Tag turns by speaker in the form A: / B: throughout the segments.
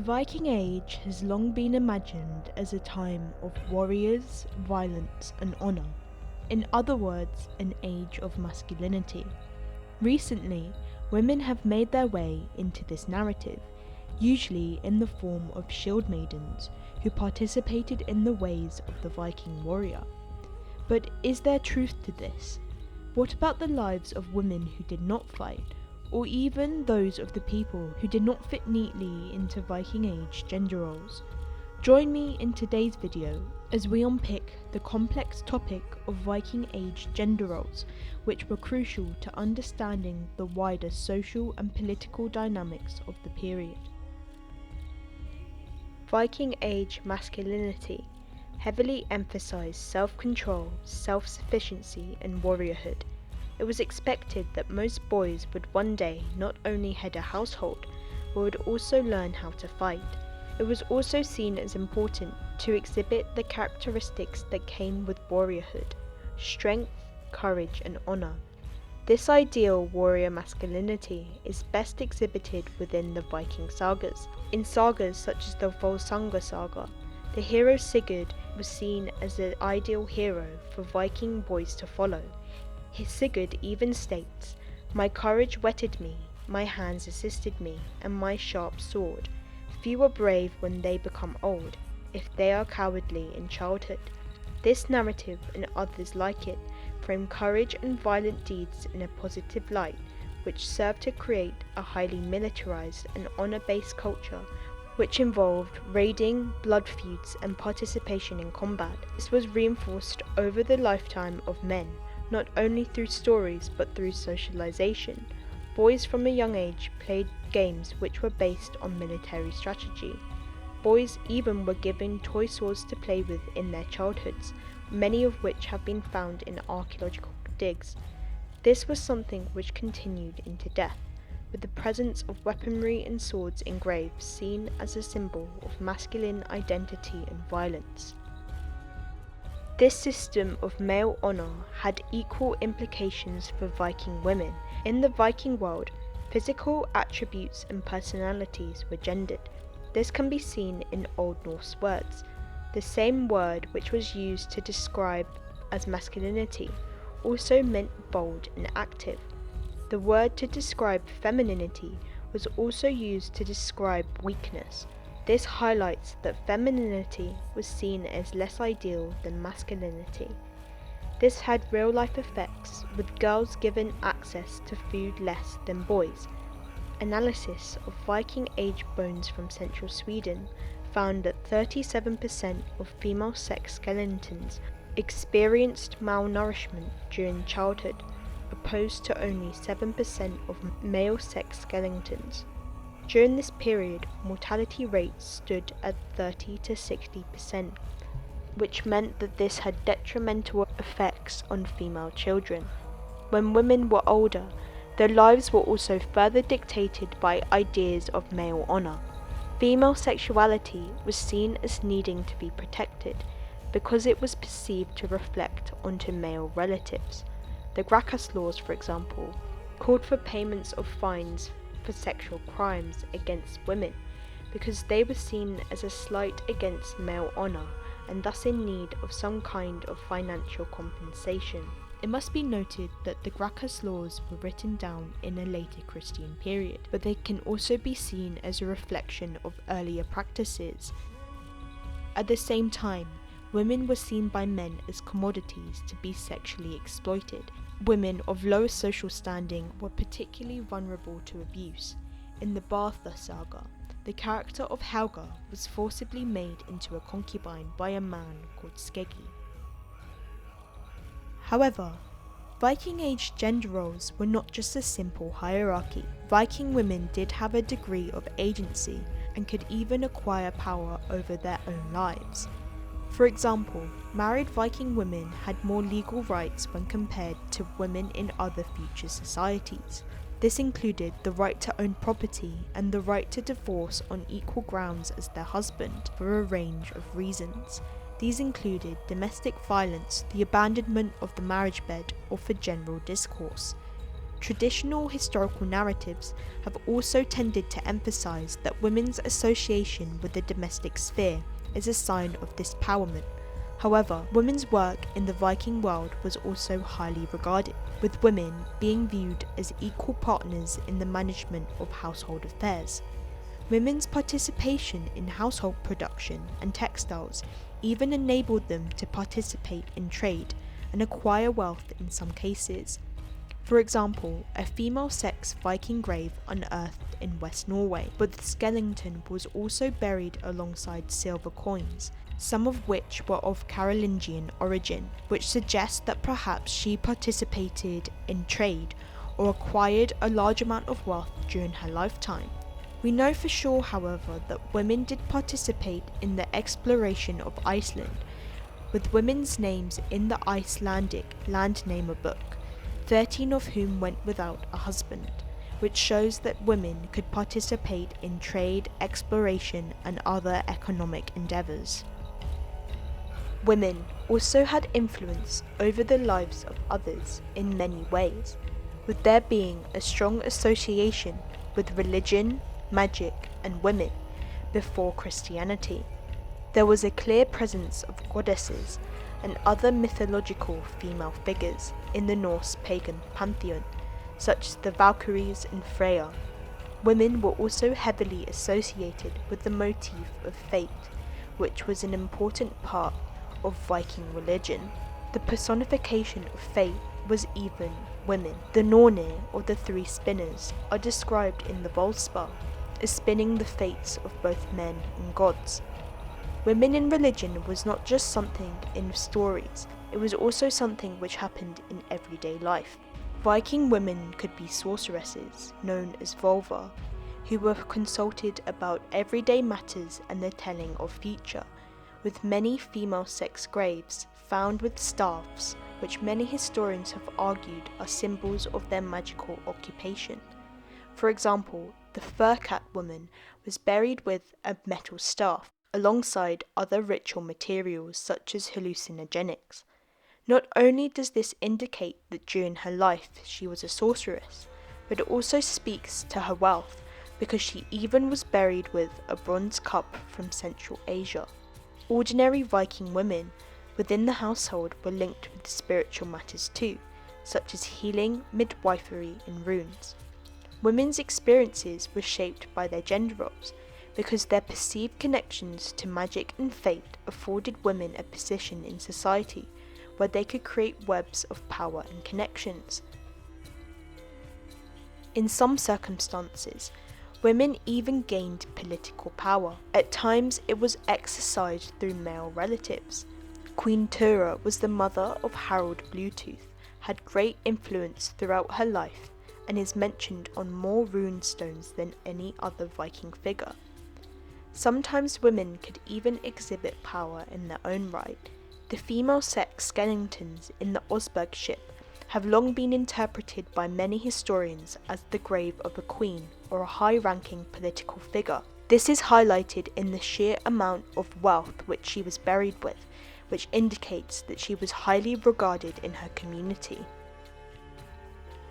A: The Viking Age has long been imagined as a time of warriors, violence and honour. In other words, an age of masculinity. Recently, women have made their way into this narrative, usually in the form of shield-maidens who participated in the ways of the Viking warrior. But is there truth to this? What about the lives of women who did not fight, or even those of the people who did not fit neatly into Viking Age gender roles? Join me in today's video as we unpick the complex topic of Viking Age gender roles, which were crucial to understanding the wider social and political dynamics of the period. Viking Age masculinity heavily emphasized self-control, self-sufficiency and warriorhood. It was expected that most boys would one day not only head a household, but would also learn how to fight. It was also seen as important to exhibit the characteristics that came with warriorhood: strength, courage and honour. This ideal warrior masculinity is best exhibited within the Viking sagas. In sagas such as the Volsunga saga, the hero Sigurd was seen as the ideal hero for Viking boys to follow. Sigurd even states, "My courage whetted me, my hands assisted me, and my sharp sword. Few are brave when they become old, if they are cowardly in childhood." This narrative and others like it frame courage and violent deeds in a positive light, which serve to create a highly militarized and honor-based culture which involved raiding, blood feuds and participation in combat. This was reinforced over the lifetime of men, not only through stories but through socialization. Boys from a young age played games which were based on military strategy. Boys even were given toy swords to play with in their childhoods, many of which have been found in archaeological digs. This was something which continued into death, with the presence of weaponry and swords in graves seen as a symbol of masculine identity and violence. This system of male honour had equal implications for Viking women. In the Viking world, physical attributes and personalities were gendered. This can be seen in Old Norse words. The same word which was used to describe as masculinity also meant bold and active. The word to describe femininity was also used to describe weakness. This highlights that femininity was seen as less ideal than masculinity. This had real-life effects, with girls given access to food less than boys. Analysis of Viking Age bones from central Sweden found that 37% of female sex skeletons experienced malnourishment during childhood, opposed to only 7% of male sex skeletons. During this period, mortality rates stood at 30 to 60%, which meant that this had detrimental effects on female children. When women were older, their lives were also further dictated by ideas of male honour. Female sexuality was seen as needing to be protected, because it was perceived to reflect onto male relatives. The Gracchus laws, for example, called for payments of fines for sexual crimes against women, because they were seen as a slight against male honour and thus in need of some kind of financial compensation. It must be noted that the Gracchus laws were written down in a later Christian period, but they can also be seen as a reflection of earlier practices. At the same time, women were seen by men as commodities to be sexually exploited. Women of lower social standing were particularly vulnerable to abuse. In the Birka saga, the character of Helga was forcibly made into a concubine by a man called Skeggi. However, Viking Age gender roles were not just a simple hierarchy. Viking women did have a degree of agency and could even acquire power over their own lives. For example, married Viking women had more legal rights when compared to women in other future societies. This included the right to own property and the right to divorce on equal grounds as their husband for a range of reasons. These included domestic violence, the abandonment of the marriage bed, or for general discourse. Traditional historical narratives have also tended to emphasize that women's association with the domestic sphere is a sign of disempowerment. However, women's work in the Viking world was also highly regarded, with women being viewed as equal partners in the management of household affairs. Women's participation in household production and textiles even enabled them to participate in trade and acquire wealth in some cases. For example, a female-sex Viking grave unearthed in West Norway, but the skeleton was also buried alongside silver coins, some of which were of Carolingian origin, which suggests that perhaps she participated in trade or acquired a large amount of wealth during her lifetime. We know for sure, however, that women did participate in the exploration of Iceland, with women's names in the Icelandic Landnamer book, 13 of whom went without a husband, which shows that women could participate in trade, exploration, and other economic endeavours. Women also had influence over the lives of others in many ways, with there being a strong association with religion, magic, and women before Christianity. There was a clear presence of goddesses and other mythological female figures in the Norse pagan pantheon, such as the Valkyries and Freya. Women were also heavily associated with the motif of fate, which was an important part of Viking religion. The personification of fate was even women. The Nornir, or the three spinners, are described in the Volspar as spinning the fates of both men and gods. Women in religion was not just something in stories, it was also something which happened in everyday life. Viking women could be sorceresses, known as Volva, who were consulted about everyday matters and the telling of future, with many female sex graves found with staffs, which many historians have argued are symbols of their magical occupation. For example, the Furcat woman was buried with a metal staff, alongside other ritual materials such as hallucinogenics. Not only does this indicate that during her life she was a sorceress, but it also speaks to her wealth, because she even was buried with a bronze cup from Central Asia. Ordinary Viking women within the household were linked with spiritual matters too, such as healing, midwifery, and runes. Women's experiences were shaped by their gender roles, because their perceived connections to magic and fate afforded women a position in society where they could create webs of power and connections. In some circumstances, women even gained political power. At times it was exercised through male relatives. Queen Tura was the mother of Harald Bluetooth, had great influence throughout her life, and is mentioned on more rune stones than any other Viking figure. Sometimes women could even exhibit power in their own right. The female sex skeletons in the Osberg ship have long been interpreted by many historians as the grave of a queen or a high-ranking political figure. This is highlighted in the sheer amount of wealth which she was buried with, which indicates that she was highly regarded in her community.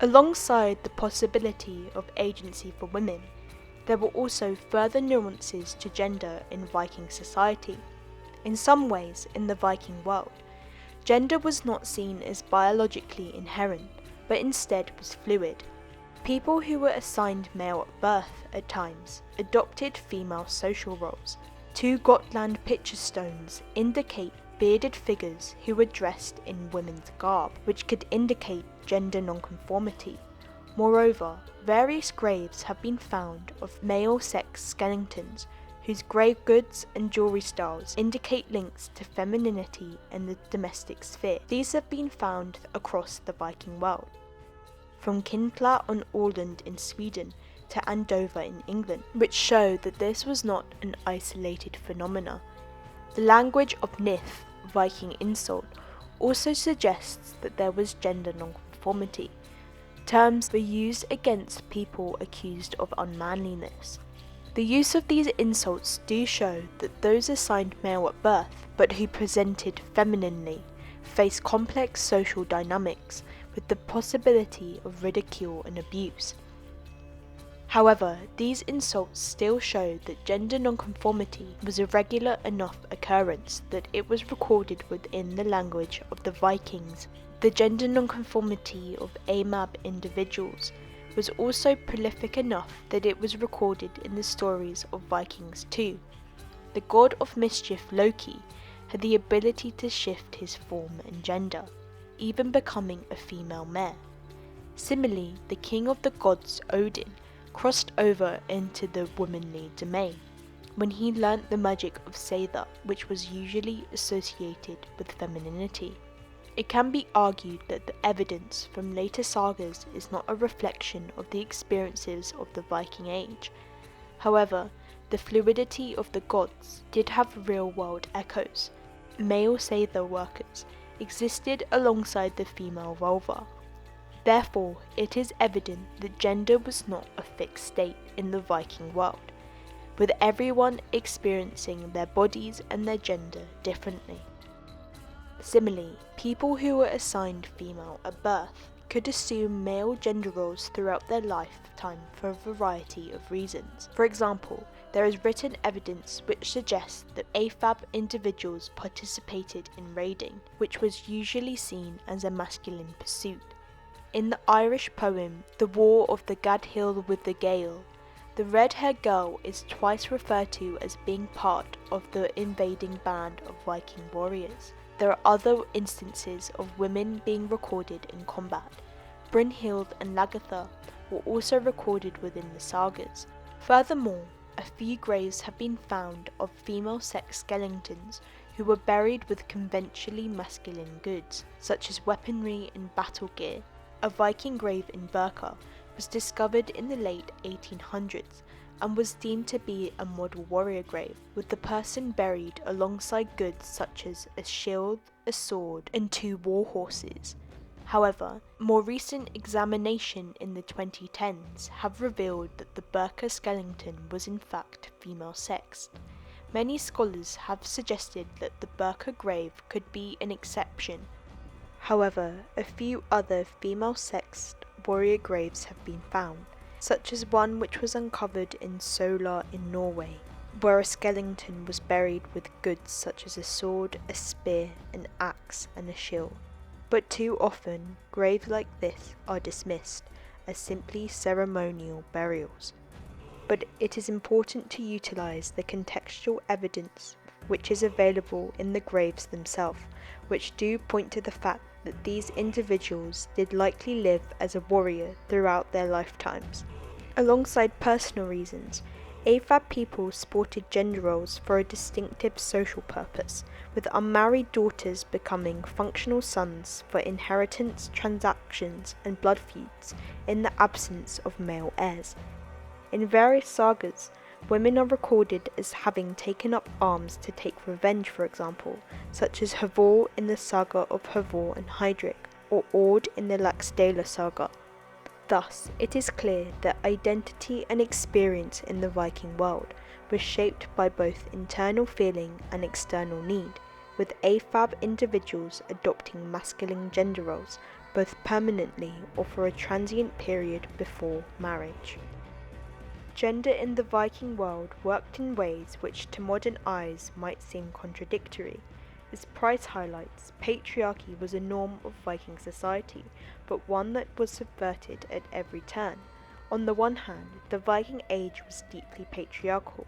A: Alongside the possibility of agency for women, there were also further nuances to gender in Viking society. In some ways, in the Viking world, gender was not seen as biologically inherent, but instead was fluid. People who were assigned male at birth at times adopted female social roles. 2 Gotland picture stones indicate bearded figures who were dressed in women's garb, which could indicate gender nonconformity. Moreover, various graves have been found of male-sex skeletons whose grave goods and jewelry styles indicate links to femininity and the domestic sphere. These have been found across the Viking world, from Kindla on Åland in Sweden to Andover in England, which show that this was not an isolated phenomena. The language of Nith, Viking insult, also suggests that there was gender nonconformity. Terms were used against people accused of unmanliness. The use of these insults do show that those assigned male at birth, but who presented femininely, face complex social dynamics with the possibility of ridicule and abuse. However, these insults still show that gender nonconformity was a regular enough occurrence that it was recorded within the language of the Vikings. The gender nonconformity of AMAB individuals was also prolific enough that it was recorded in the stories of Vikings too. The god of mischief Loki had the ability to shift his form and gender, even becoming a female mare. Similarly, the king of the gods, Odin, crossed over into the womanly domain when he learnt the magic of Seidr, which was usually associated with femininity. It can be argued that the evidence from later sagas is not a reflection of the experiences of the Viking Age. However, the fluidity of the gods did have real-world echoes. Male Seidr workers existed alongside the female vulva. Therefore, it is evident that gender was not a fixed state in the Viking world, with everyone experiencing their bodies and their gender differently. Similarly, people who were assigned female at birth could assume male gender roles throughout their lifetime for a variety of reasons. For example, there is written evidence which suggests that AFAB individuals participated in raiding, which was usually seen as a masculine pursuit. In the Irish poem The War of the Gadhill with the Gael, the red-haired girl is twice referred to as being part of the invading band of Viking warriors. There are other instances of women being recorded in combat. Brynhild and Lagertha were also recorded within the sagas. Furthermore, a few graves have been found of female sex skeletons who were buried with conventionally masculine goods, such as weaponry and battle gear. A Viking grave in Birka was discovered in the late 1800s and was deemed to be a model warrior grave, with the person buried alongside goods such as a shield, a sword, and 2 war horses. However, more recent examination in the 2010s have revealed that the Birka skeleton was in fact female-sexed. Many scholars have suggested that the Birka grave could be an exception. However, a few other female-sexed warrior graves have been found, such as one which was uncovered in Sola in Norway, where a skeleton was buried with goods such as a sword, a spear, an axe, and a shield. But too often, graves like this are dismissed as simply ceremonial burials. But it is important to utilize the contextual evidence which is available in the graves themselves, which do point to the fact that these individuals did likely live as a warrior throughout their lifetimes. Alongside personal reasons, AFAB people sported gender roles for a distinctive social purpose, with unmarried daughters becoming functional sons for inheritance, transactions, and blood feuds in the absence of male heirs. In various sagas, women are recorded as having taken up arms to take revenge, for example, such as Havor in the saga of Havor and Heidrek, or Ord in the Laxdæla saga. Thus, it is clear that identity and experience in the Viking world was shaped by both internal feeling and external need, with AFAB individuals adopting masculine gender roles, both permanently or for a transient period before marriage. Gender in the Viking world worked in ways which to modern eyes might seem contradictory. As Price highlights, patriarchy was a norm of Viking society, but one that was subverted at every turn. On the one hand, the Viking Age was deeply patriarchal,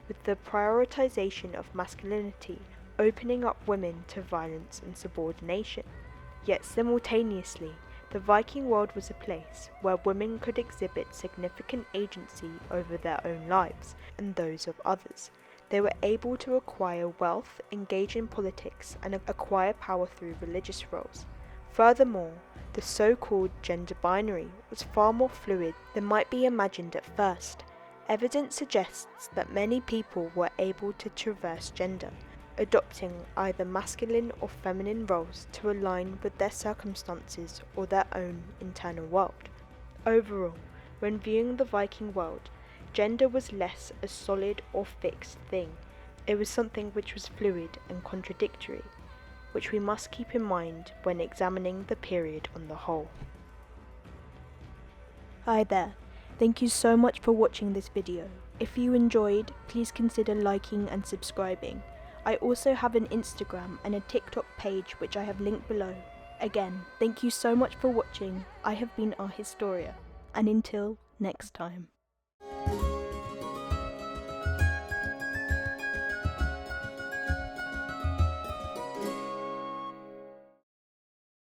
A: with the prioritization of masculinity opening up women to violence and subordination. Yet simultaneously, the Viking world was a place where women could exhibit significant agency over their own lives and those of others. They were able to acquire wealth, engage in politics, and acquire power through religious roles. Furthermore, the so-called gender binary was far more fluid than might be imagined at first. Evidence suggests that many people were able to traverse gender, adopting either masculine or feminine roles to align with their circumstances or their own internal world. Overall, when viewing the Viking world, gender was less a solid or fixed thing. It was something which was fluid and contradictory. which we must keep in mind when examining the period on the whole. Hi there, thank you so much for watching this video. If you enjoyed, please consider liking and subscribing. I also have an Instagram and a TikTok page which I have linked below. Again, thank you so much for watching. I have been Our Historia, and until next time.